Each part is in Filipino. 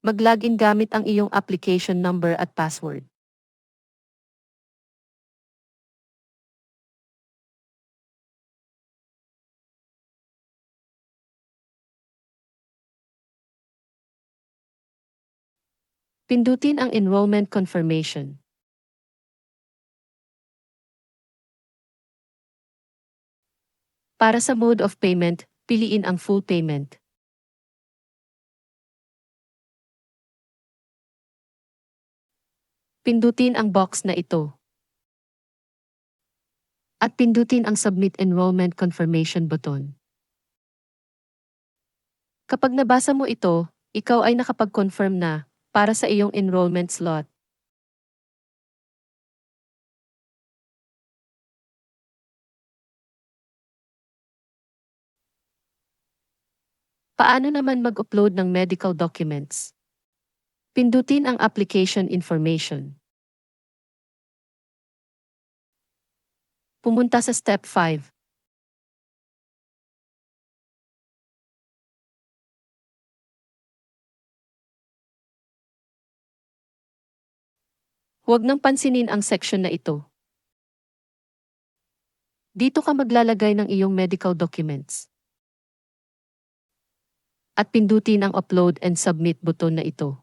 Mag-login gamit ang iyong application number at password. Pindutin ang enrollment confirmation. Para sa mode of payment, piliin ang full payment. Pindutin ang box na ito. At pindutin ang Submit Enrollment Confirmation button. Kapag nabasa mo ito, ikaw ay nakapag-confirm na para sa iyong enrollment slot. Paano naman mag-upload ng medical documents? Pindutin ang application information. Pumunta sa Step 5. Huwag nang pansinin ang section na ito. Dito ka maglalagay ng iyong medical documents. At pindutin ang Upload and Submit button na ito.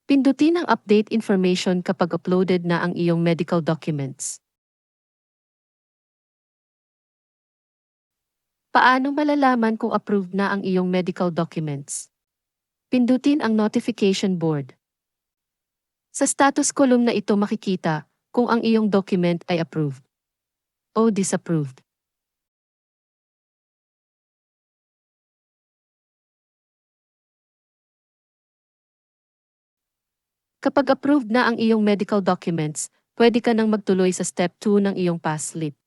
Pindutin ang Update Information kapag uploaded na ang iyong medical documents. Paano malalaman kung approved na ang iyong medical documents? Pindutin ang Notification Board. Sa status column na ito makikita kung ang iyong document ay approved o disapproved. Kapag approved na ang iyong medical documents, pwede ka nang magtuloy sa Step 2 ng iyong pass slip.